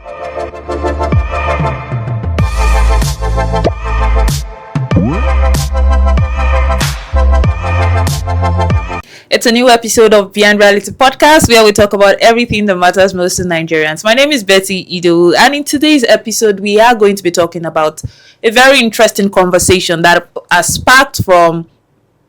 It's a new episode of Beyond Reality Podcast where we talk about everything that matters most to Nigerians. My name is Betty Ido, and in today's episode, we are going to be talking about a very interesting conversation that has sparked from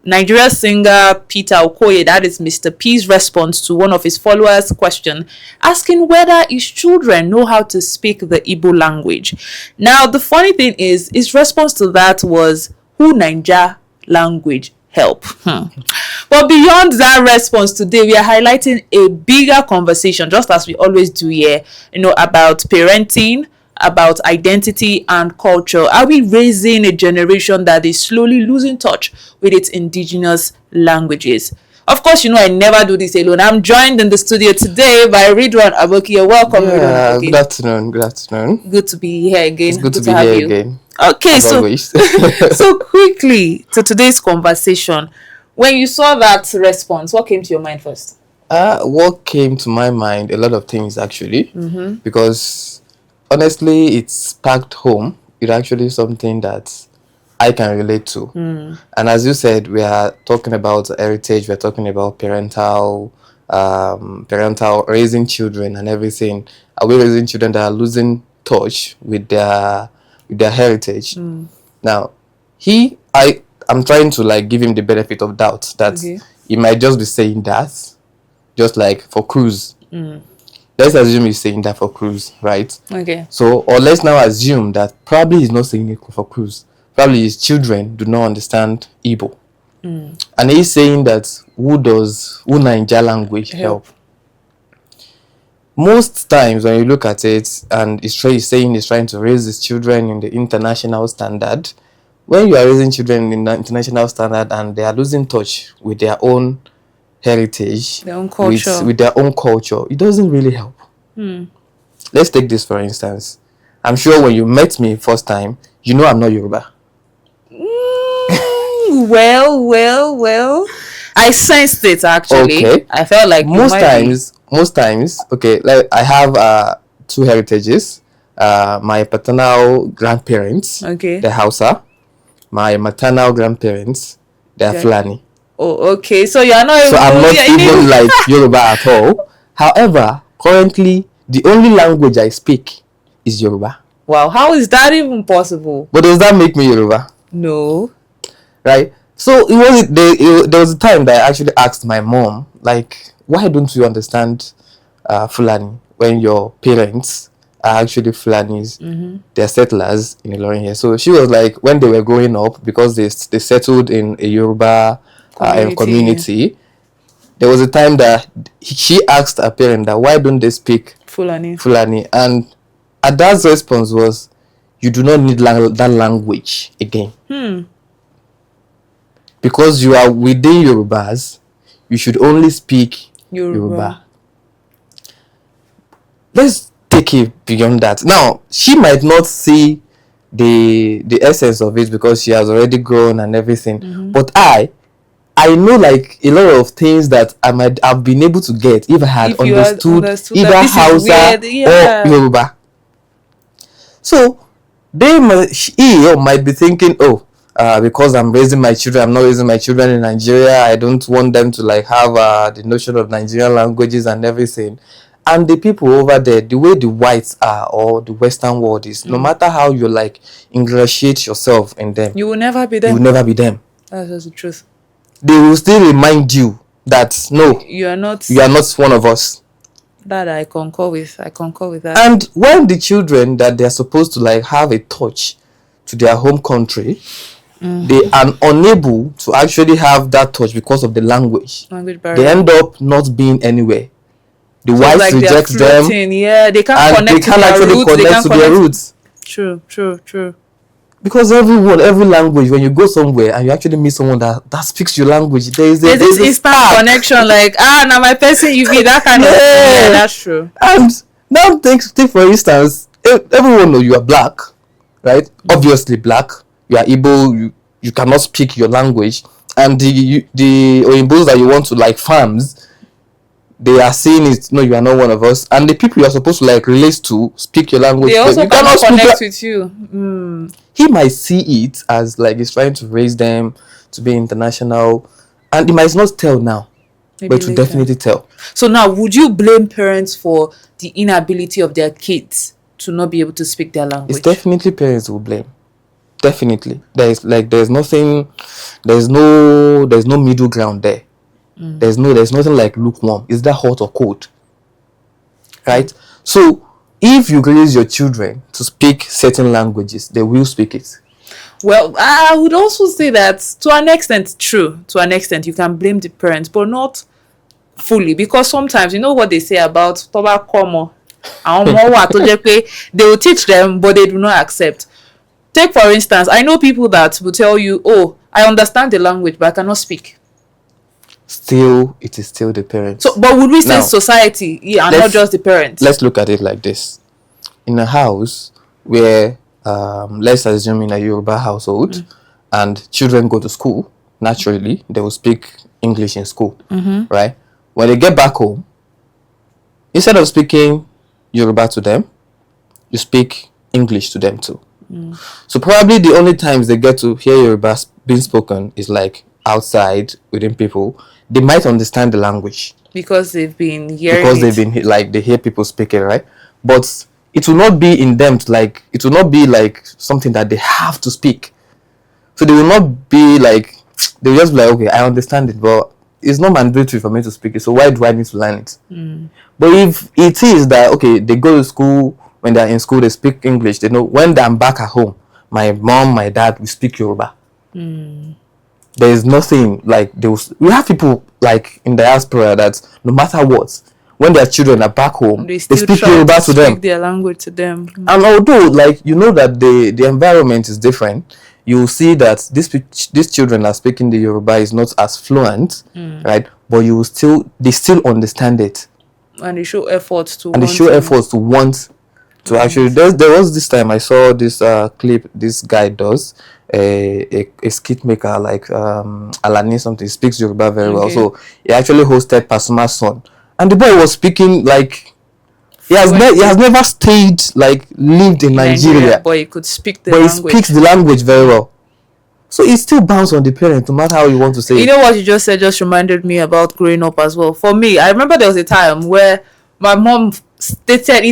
Nigeria singer Peter Okoye, that is Mr. P's response to one of his followers' question, asking whether his children know how to speak the Igbo language. Now, the funny thing is, his response to that was, who Naija language help? But beyond that response today, we are highlighting a bigger conversation, just as we always do here, about parenting, about identity and culture. Are we raising a generation that is slowly losing touch with its indigenous languages? Of course, I never do this alone. I'm joined in the studio today by Ridwan Aboki. Welcome, Ridwan Aboki. Good afternoon. Good to be here again. It's good to be here again. Okay, so quickly to today's conversation. When you saw that response, what came to your mind first? What came to my mind? A lot of things, actually. Because, honestly, it's sparked home. It's actually something that I can relate to. And as you said, we are talking about heritage. We're talking about parental raising children and everything. Are we raising children that are losing touch with their heritage? Now, I'm trying to give him the benefit of doubt that he might just be saying that, just like for cruise. Let's assume he's saying that for cruise, right? Okay. So, or let's now assume that probably he's not saying it for cruise. Probably his children do not understand Igbo. And he's saying that who Naija language help? Most times when you look at it, and he's saying he's trying to raise his children in the international standard. When you are raising children in the international standard and they are losing touch with their own heritage, their own culture, with their own culture, it doesn't really help. Let's take this for instance. I'm sure when you met me first time, I'm not Yoruba. Well. I sensed it actually. Okay. I felt like most times. Okay, like I have two heritages. My paternal grandparents, they're Hausa. My maternal grandparents, they're Fulani. Oh, okay. So you're not. So I'm not even like Yoruba at all. However, currently the only language I speak is Yoruba. Wow, how is that even possible? But does that make me Yoruba? No. Right. So there was a time that I actually asked my mom, why don't you understand Fulani when your parents are actually Fulanis? They're settlers in Ilorin here. So she was like, when they were growing up, because they settled in a Yoruba community, there was a time that she asked her parent that why don't they speak Fulani? And Ada's response was, you do not need that language again. Because you are within Yorubas, you should only speak Yoruba. Let's take it beyond that. Now, she might not see the essence of it because she has already grown and everything. But I know a lot of things that I might have been able to get if I had understood either Hausa or Yoruba. So he might be thinking, because I'm raising my children, I'm not raising my children in Nigeria. I don't want them to have the notion of Nigerian languages and everything. And the people over there, the way the whites are or the Western world is, no matter how you ingratiate yourself in them, you will never be them. You will never be them. That's just the truth. They will still remind you that no, you are not one of us. That I concur with that. And when the children that they are supposed to have a touch to their home country, they are unable to actually have that touch because of the language barrier. They end up not being anywhere. The whites reject them. Yeah, they can't connect to their roots. True. Because every language, when you go somewhere and you actually meet someone that speaks your language, there's this instant connection. Now my person, you be that kind of. Yeah, that's true. And now take for instance, everyone knows you are black, right? Obviously black. You are Igbo. You cannot speak your language, and the Oyimbos that you want to farms. they are saying it, no, you are not one of us, and the people you are supposed to like relate to speak your language, They also you cannot speak connect with you. he might see it as like he's trying to raise them to be international, and he might not tell now, Maybe but to later. definitely tell. So now, would you blame parents for the inability of their kids to not be able to speak their language? It's definitely parents who blame. Definitely, there's nothing, there's no middle ground there. There's nothing like lukewarm. Is that hot or cold? Right? So if you raise your children to speak certain languages, they will speak it. Well, I would also say that to an extent, true. To an extent, you can blame the parents, but not fully, because sometimes you know what they say about tobacco. They will teach them, but they do not accept. Take for instance, I know people that will tell you, "Oh, I understand the language, but I cannot speak." Still, it is still the parents. So, but would we say Now, society, and not just the parents? Let's look at it like this: in a house where, let's assume in a Yoruba household, and children go to school, naturally they will speak English in school, right? When they get back home, instead of speaking Yoruba to them, you speak English to them too. So probably the only times they get to hear Yoruba being spoken is like outside within people. They might understand the language because they've been hearing like they hear people speak it, right? But it will not be in them it will not be like something that they have to speak. So they will not be like, they will just be like, okay, I understand it, but it's not mandatory for me to speak it, so why do I need to learn it? But if it is that, okay, they go to school, when they're in school they speak English, they know when I'm back at home, my mom, my dad will speak Yoruba. There is nothing like we have people like in the diaspora that no matter what, when their children are back home, they speak Yoruba to them. Speak their language to them. And although like you know that the environment is different, you will see that these children are speaking the Yoruba is not as fluent, right? But they still understand it. And they show efforts to want to actually. There was this time I saw this clip. This guy does a skit maker like Alani something, speaks Yoruba very well. So he actually hosted Pasuma's son, and the boy was speaking like he has never stayed like lived in Nigeria, but he could speak the language. He speaks the language very well. So it still bounces on the parent, no matter how you want to say it. You know what you just said just reminded me about growing up as well. For me, I remember there was a time where my mom stated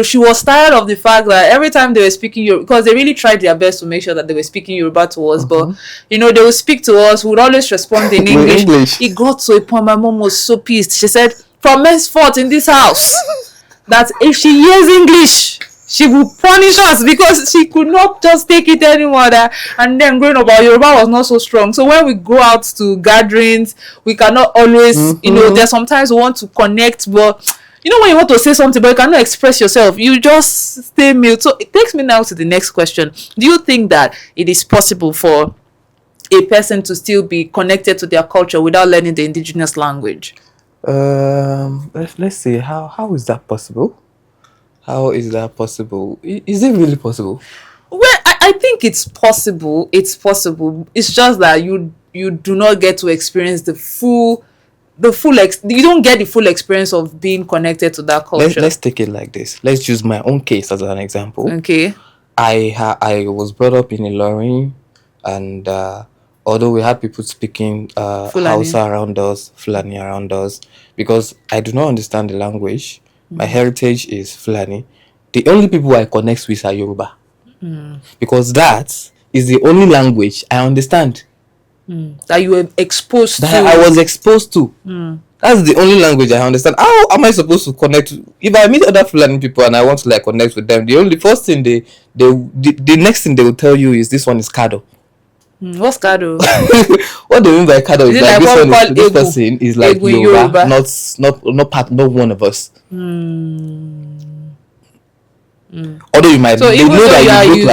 she was tired of the fact that every time they were speaking Yoruba, because they really tried their best to make sure that they were speaking Yoruba to us, but they would speak to us, we would always respond in English. It got to a point my mom was so pissed. She said, from henceforth in this house, that if she hears English, she will punish us, because she could not just take it anymore. And then growing up, our Yoruba was not so strong. So when we go out to gatherings, we cannot always, there's sometimes we want to connect, but when you want to say something but you cannot express yourself, you just stay mute. So it takes me now to the next question. Do you think that it is possible for a person to still be connected to their culture without learning the indigenous language? Let's see. How is that possible? How is that possible? Is it really possible? Well, I think it's possible. It's possible. It's just that you do not get to experience you don't get the full experience of being connected to that culture. Let's take it like this. Let's use my own case as an example. Okay. I was brought up in Ilorin, and although we had people speaking Hausa around us, Fulani around us, because I do not understand the language. My heritage is Fulani. The only people I connect with are Yoruba. Because that is the only language I understand. That you were exposed to. I was exposed to. That's the only language I understand. How am I supposed to connect? If I meet other Fulani people and I want to connect with them, the first thing the next thing they will tell you is this one is Kado. What's Kado? What do you mean by Kado? Is this person is like Yoruba, not one of us. Although you might, they know that you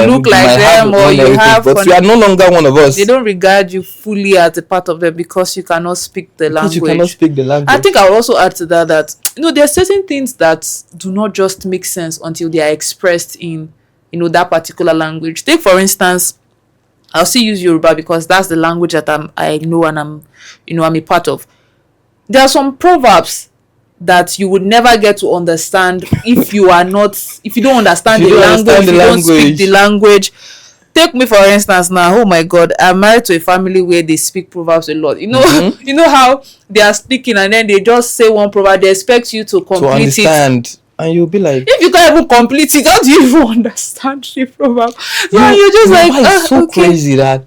look like them, or you have, but you are no longer one of us. They don't regard you fully as a part of them because you cannot speak the language. You cannot speak the language. I think I will also add to that there are certain things that do not just make sense until they are expressed in that particular language. Take for instance, I'll still use Yoruba because that's the language that I know and I'm a part of. There are some proverbs that you would never get to understand if you don't understand If you the don't language, understand if the you don't speak language. the language. Take me for instance now. Oh my God, I'm married to a family where they speak proverbs a lot. You know how they are speaking and then they just say one proverb. They expect you to To complete it. understand, and you'll be like, If you can't even complete it, how do you even understand the proverb? So you know, you're just like, why it's so okay. crazy that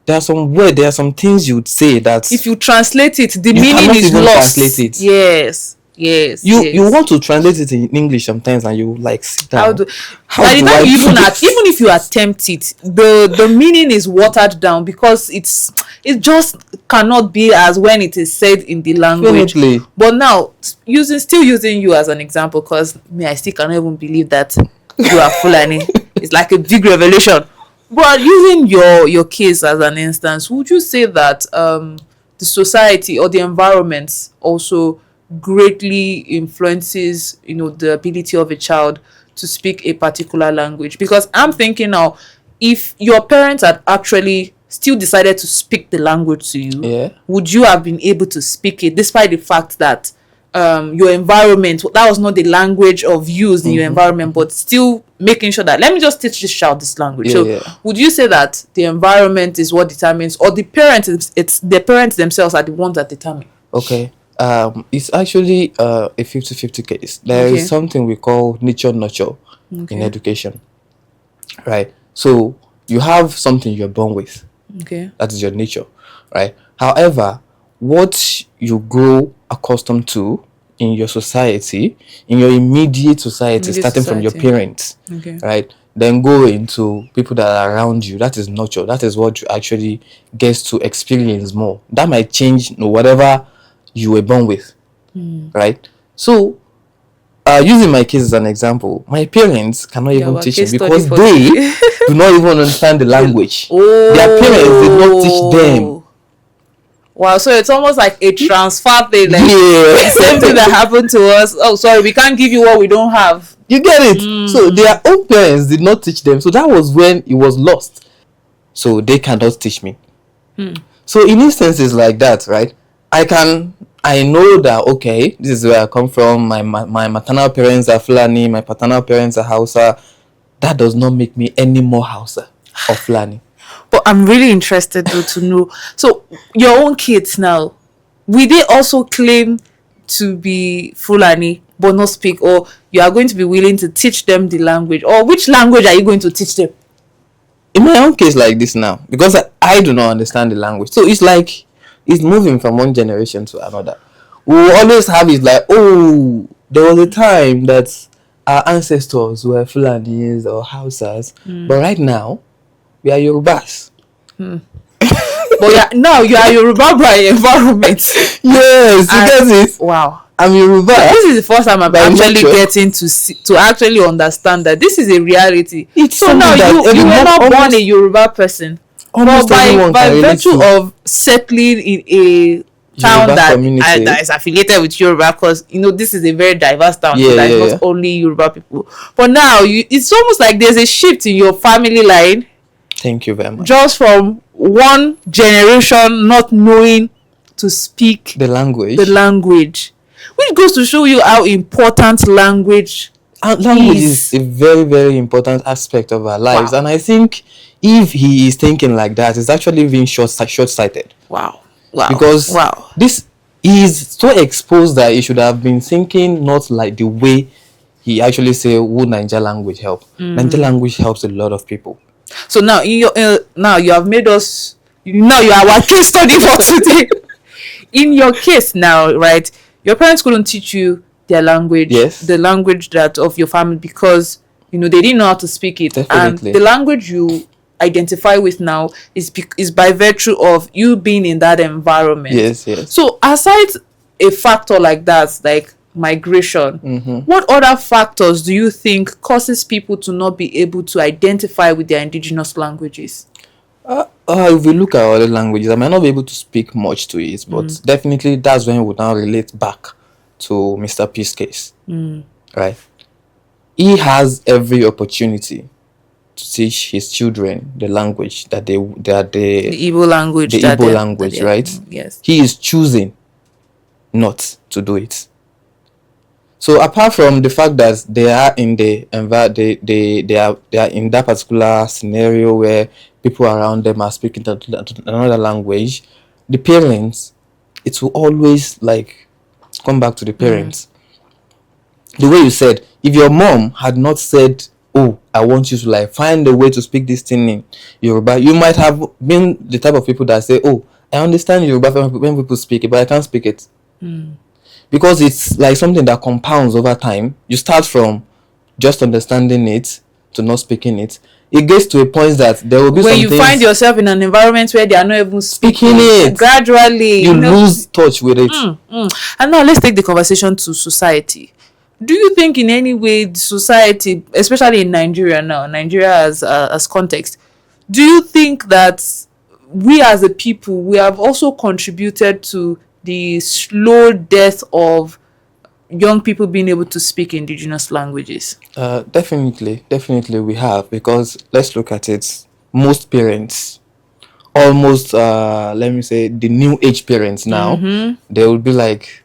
there are some things you'd say that If you translate it, the you meaning cannot is even lost. translate it. Yes. You want to translate it in English sometimes, and you like sit down. How do How by the do time I you do even this? even if you attempt it, the meaning is watered down because it just cannot be as when it is said in the language. Definitely. But now still using you as an example, because me, I still cannot even believe that you are Fulani. It's like a big revelation. But using your case as an instance, would you say that the society or the environment also greatly influences the ability of a child to speak a particular language? Because I'm thinking now, if your parents had actually still decided to speak the language to you, Yeah. would you have been able to speak it despite the fact that your environment, that was not the language of use in your environment, but still making sure that, let me just teach this child this language? Yeah. Would you say that the environment is what determines, or the parents, it's the parents themselves are the ones that determine? Okay. It's actually a 50-50 case. There Okay. is something we call nature nurture in Okay. education, right? So you have something you're born with. Okay. That is your nature, right? However, what you grow accustomed to in your society, in your immediate society, starting from your parents, Okay. right? Then go into people that are around you. That is nurture. That is what you actually get to experience more. That might change whatever you were born with, right? So, using my case as an example, my parents cannot even our teach me case study because for they today. do not even understand the language. Oh. Their parents did not teach them. Wow, so it's almost like a transfer thing, like Yeah. the same thing that happened to us. Oh, sorry, we can't give you what we don't have. You get it? So their own parents did not teach them. So that was when it was lost. So they cannot teach me. So in instances like that, right? I know that, okay, this is where I come from. My maternal parents are Fulani. My paternal parents are Hausa. That does not make me any more Hausa or Fulani. But I'm really interested though to know. So your own kids now, will they also claim to be Fulani but not speak, or you are going to be willing to teach them the language, or which language are you going to teach them? In my own case like this now, because I do not understand the language, so it's like it's moving from one generation to another. We will always have it like, oh, there was a time that our ancestors were Fulanis or Hausas, but right now we are Yorubas. But now you are Yoruba by environment. Yes, you get it. Wow. I'm Yoruba. This is the first time I'm By actually nature. getting to actually understand that this is a reality. It's So now something that you were not born almost- a Yoruba person, almost but everyone by can relate virtue to. of settling in a town Yoruba that community. that is affiliated with Yoruba, because this is a very diverse town, Yeah, so that yeah, it's not only Yoruba people. But now it's almost like there's a shift in your family line, Thank you very much. just from one generation not knowing to speak The language. which goes to show you how important language Language is. is a very, very important aspect of our lives. Wow. And I think if he is thinking like that, it's actually being short-sighted. Wow. Because this he is so exposed that he should have been thinking not like the way he actually say, would Niger language help? Niger language helps a lot of people. So now now you have made us, now you are our case study for today. In your case now, right, your parents couldn't teach you their language, Yes. the language that of your family, because they didn't know how to speak it. Definitely. And the language you identify with now is by virtue of you being in that environment. Yes. So aside a factor like that, like migration, what other factors do you think causes people to not be able to identify with their indigenous languages? If we look at other languages, I might not be able to speak much to it, but definitely that's when we would now relate back to Mr. P's case. Right? He has every opportunity to teach his children the language that The Igbo language. right? Yes. He is choosing not to do it. So apart from the fact that they are in the they are in that particular scenario where people around them are speaking another language, the parents, it will always like come back to the parents. The way you said, if your mom had not said, "Oh, I want you to like find a way to speak this thing in Yoruba," you might have been the type of people that say, "Oh, I understand Yoruba when people speak it, but I can't speak it." Because it's like something that compounds over time. You start from just understanding it to not speaking it. It gets to a point that there will be when some you things, find yourself in an environment where they are not even speaking speaking it, gradually you lose touch with it. And now let's take the conversation to society. Do you think in any way the society, especially in Nigeria now, Nigeria as context, do you think that we as a people, we have also contributed to the slow death of young people being able to speak indigenous languages? Definitely we have, because let's look at it. Most parents, almost let me say the new age parents now, they will be like,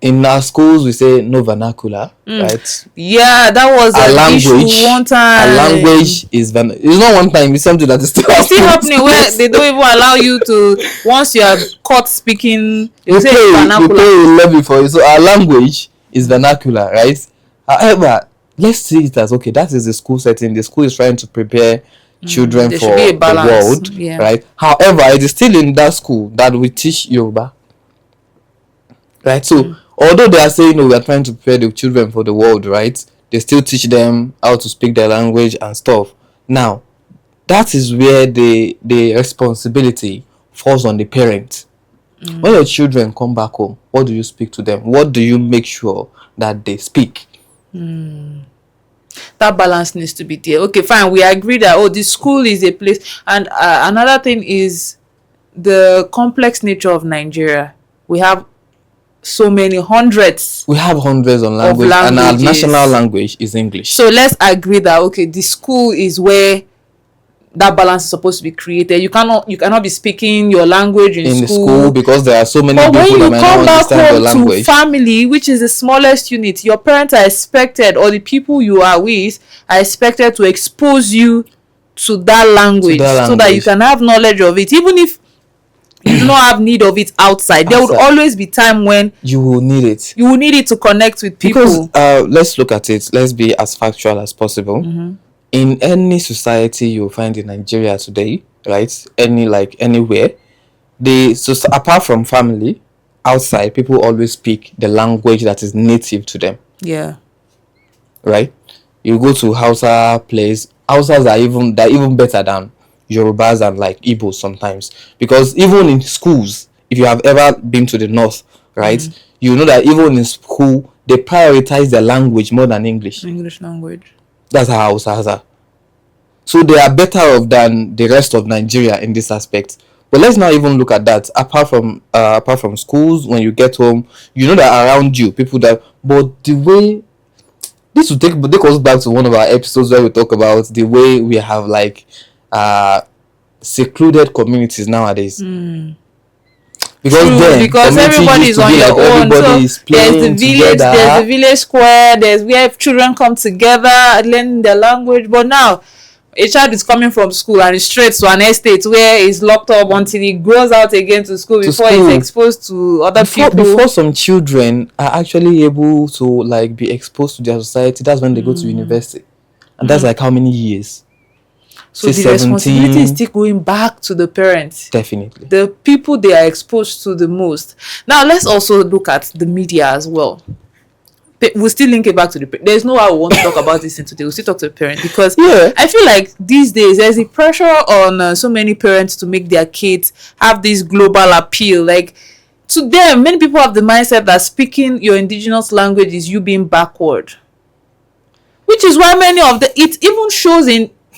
in our schools we say no vernacular, right? Yeah, that was A an issue language, one time. a language is it's not one time, it's something that is still It's still happening where they don't even allow you to, once you are caught speaking, they say it's we vernacular. pay a levy for it. So our language is vernacular, right? However, let's see it as, okay, that is the school setting. The school is trying to prepare children There for should be a the balance. world, Yeah. right? However, it is still in that school that we teach Yoruba, right? So although they are saying, we are trying to prepare the children for the world, right, they still teach them how to speak their language and stuff. Now, that is where the responsibility falls on the parent. When your children come back home, what do you speak to them? What do you make sure that they speak? That balance needs to be there. Okay, fine, we agree that the school is a place. And another thing is the complex nature of Nigeria. We have so many hundreds. We have hundreds of languages, and our national language is English. So let's agree that, okay, the school is where that balance is supposed to be created. You cannot be speaking your language in school because there are so many but people that might not understand your language. When you come back home to family, which is the smallest unit, your parents are expected, or the people you are with are expected to expose you to that language, so that you can have knowledge of it. Even if you do not have need of it outside, there would always be time when you will need it. You will need it to connect with people. Because let's look at it. Let's be as factual as possible. In any society you find in Nigeria today, right? Anywhere, apart from family, outside, people always speak the language that is native to them. Yeah. Right? You go to Hausa place, Hausas are even better than Yorubas and like Igbos sometimes. Because even in schools, if you have ever been to the north, right, you know that even in school they prioritize their language more than English language. That's how Hausas are. So they are better off than the rest of Nigeria in this aspect. But let's not even look at that. Apart from schools, when you get home, you know that around you, people that. But the way this will take us back to one of our episodes where we talk about the way we have like secluded communities nowadays. Because everybody is on your own. So there's the village, there's the village square, there's where children come together, learn their language. But now a child is coming from school and is straight to an estate where he's locked up until he goes out again to school before he's exposed to other people. Before some children are actually able to like be exposed to their society, that's when they go to university. And that's like how many years? So the 17. Responsibility is still going back to the parents. Definitely. The people they are exposed to the most. Now let's also look at the media as well. We'll still link it back to the parents. There's no way I want to talk about this today. We'll still talk to the parents because I feel like these days there's a pressure on so many parents to make their kids have this global appeal. Like to them, many people have the mindset that speaking your indigenous language is you being backward. Which is why many of it even shows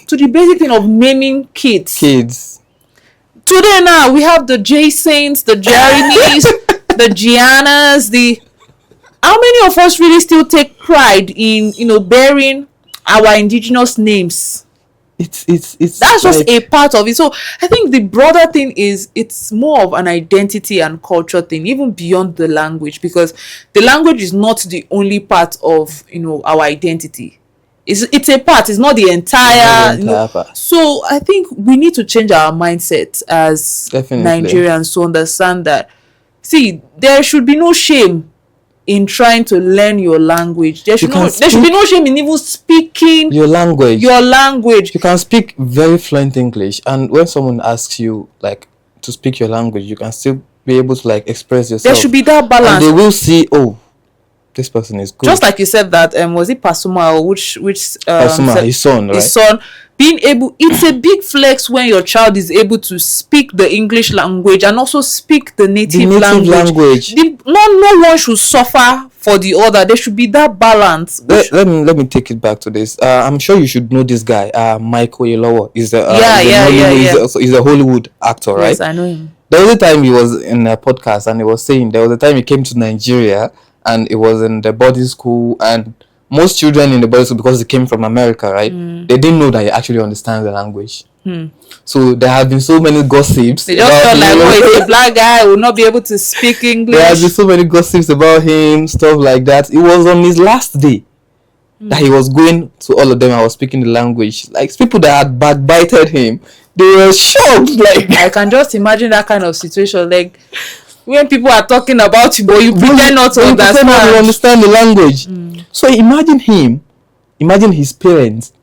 to the basic thing of naming kids. Today now we have the Jasons, the Jeremys, the Giannas, how many of us really still take pride in bearing our indigenous names? it's That's just like, a part of it. So I think the broader thing is it's more of an identity and culture thing, even beyond the language, because the language is not the only part of, our identity. It's a part, it's not the entire, part. So I think we need to change our mindset as Definitely. Nigerians to understand that, see, there should be no shame in trying to learn your language. There should be no shame in even speaking your language. You can speak very fluent English, and when someone asks you like to speak your language, you can still be able to like express yourself. There should be that balance. And they will see, oh, this person is good. Just like you said that was it Pasuma or which Pasuma, his son, right? His son being able, it's a big flex when your child is able to speak the English language and also speak the native language. No one should suffer for the other. There should be that balance. Let me take it back to this. I'm sure you should know this guy, Mike Oyelowo. He's a Hollywood actor, right? Yes, I know him. There was a time he was in a podcast and he was saying there was a time he came to Nigeria and it was in the boarding school, and most children in the boarding school, because they came from America, right? They didn't know that he actually understands the language. So there have been so many gossips. They just felt like, he's a black guy, will not be able to speak English. There have been so many gossips about him, stuff like that. It was on his last day that he was going to all of them. I was speaking the language. Like, people that had backbited him, they were shocked. Like, I can just imagine that kind of situation. Like, when people are talking about you, but you pretend not to understand the language. So imagine his parents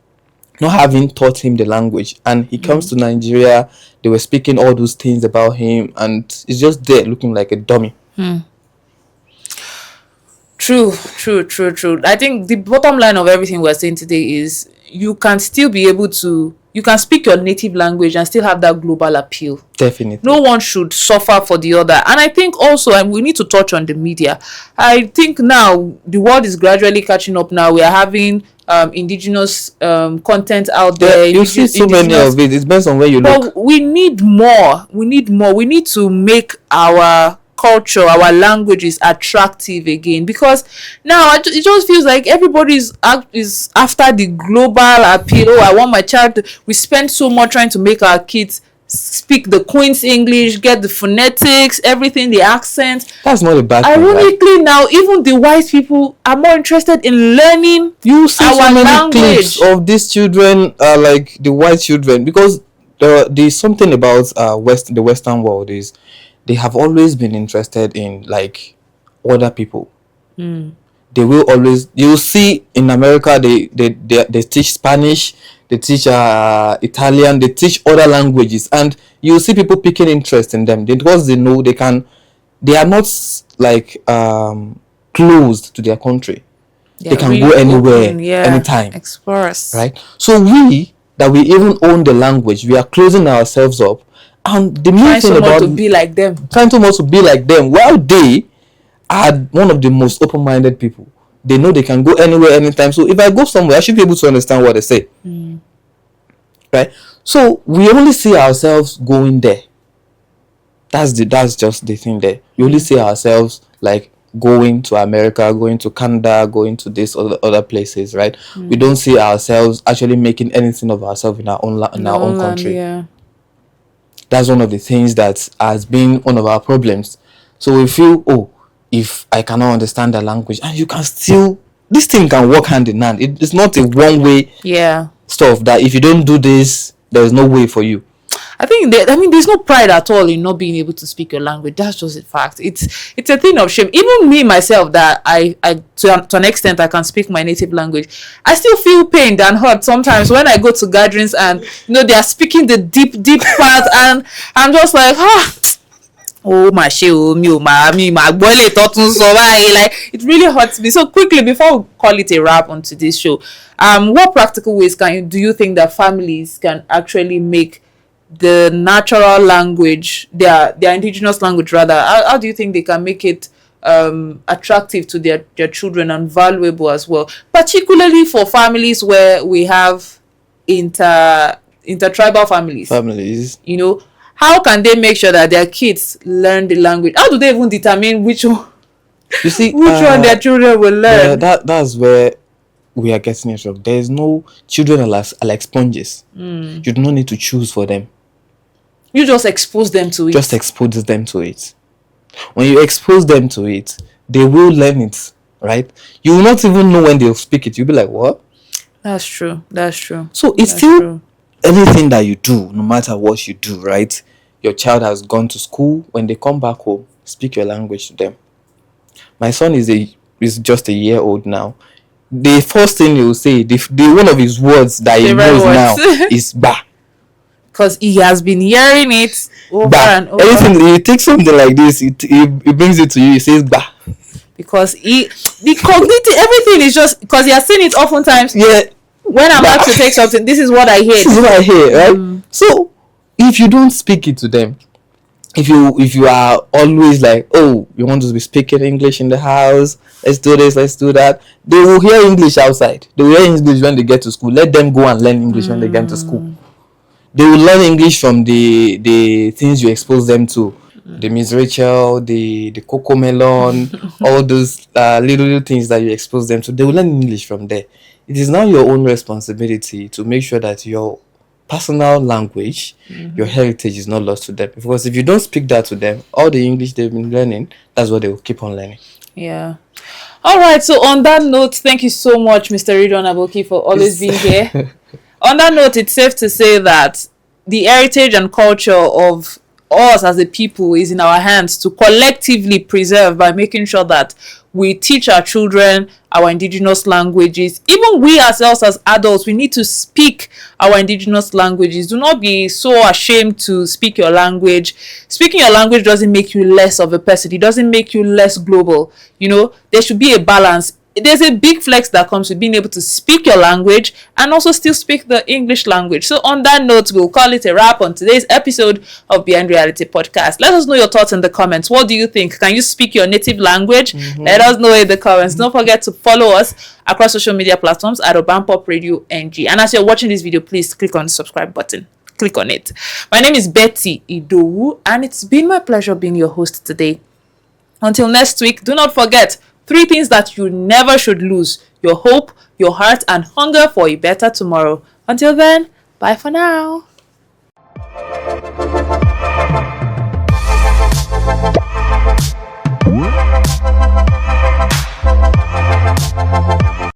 not having taught him the language, and he comes to Nigeria, they were speaking all those things about him, and he's just there looking like a dummy. True. I think the bottom line of everything we're saying today is you can still be able to, you can speak your native language and still have that global appeal. Definitely. No one should suffer for the other. And I think also, and we need to touch on the media. I think now the world is gradually catching up now. We are having indigenous content out there. You see so many of it. It depends on where you look. But we need more. We need to make our culture, our languages attractive again, because now it just feels like everybody is after the global appeal. Oh, I want my child we spend so much trying to make our kids speak the Queen's English, get the phonetics, everything, the accent. That's not a bad thing. Ironically, right? Now even the white people are more interested in learning you see our so many language. Clips of these children, like the white children, because there's something about the Western world is they have always been interested in like other people. They will always, you'll see in America they teach Spanish, they teach Italian, they teach other languages, and you'll see people picking interest in them because they know they are not like closed to their country. They can really go anywhere, anytime. Explorers. Right? So we even own the language, we are closing ourselves up. And the main thing about to be like them, trying so much to be like them, while they are one of the most open-minded people. They know they can go anywhere, anytime. So if I go somewhere, I should be able to understand what they say. Right? So we only see ourselves going there. That's just the thing there. We only see ourselves like going to America, going to Canada, going to this other places, right? We don't see ourselves actually making anything of ourselves in our own country. Yeah. That's one of the things that has been one of our problems. So we feel, if I cannot understand the language, and you can still, this thing can work hand in hand. It's not a one-way stuff that if you don't do this, there is no way for you. I think there's no pride at all in not being able to speak your language. That's just a fact. It's a thing of shame. Even me myself, that I to an extent I can speak my native language, I still feel pained and hurt sometimes when I go to gatherings and they are speaking the deep part, and I'm just like, oh my shit, like it really hurts me. So quickly, before we call it a wrap on today's show, what practical ways do you think that families can actually make the natural language, their indigenous language rather, how do you think they can make it attractive to their children and valuable as well, particularly for families where we have intertribal families? How can they make sure that their kids learn the language? How do they even determine which one? You see, which one their children will learn? That's where we are getting it wrong. There is no children are like sponges. You do not need to choose for them. You just expose them to it. Just expose them to it. When you expose them to it, they will learn it, right? You will not even know when they'll speak it. You'll be like, what? That's true. So it's still anything that you do, no matter what you do, right? Your child has gone to school. When they come back home, speak your language to them. My son is just a year old now. The first thing he will say, the one of his words that he knows now is ba. Because he has been hearing it over and over. Anything, he takes something like this, he brings it to you, he says ba. Because the cognitive, everything is just, because he has seen it oftentimes. Yeah. When I'm about to take something, this is what I hear. This is what I hear, right? So, if you don't speak it to them, if you are always like, oh, you want to be speaking English in the house, let's do this, let's do that, they will hear English outside. They will hear English when they get to school. Let them go and learn English when they get to school. They will learn English from the things you expose them to. The Miss Rachel, the Coco Melon, all those little things that you expose them to. They will learn English from there. It is now your own responsibility to make sure that your personal language, your heritage is not lost to them. Because if you don't speak that to them, all the English they've been learning, that's what they will keep on learning. Yeah. All right. So on that note, thank you so much, Mr. Ridwan Aboki, for always being here. On that note, it's safe to say that the heritage and culture of us as a people is in our hands to collectively preserve by making sure that we teach our children our indigenous languages. Even we ourselves as adults, we need to speak our indigenous languages. Do not be so ashamed to speak your language. Speaking your language doesn't make you less of a person. It doesn't make you less global. You know, there should be a balance. There's a big flex that comes with being able to speak your language and also still speak the English language. So on that note, we'll call it a wrap on today's episode of Behind Reality Podcast. Let us know your thoughts in the comments. What do you think? Can you speak your native language? Let us know in the comments. Don't forget to follow us across social media platforms at UrbanPop Radio NG. And as you're watching this video, please click on the subscribe button. Click on it. My name is Betty Idowu, and it's been my pleasure being your host today. Until next week, do not forget 3 things that you never should lose: your hope, your heart, and hunger for a better tomorrow. Until then, bye for now.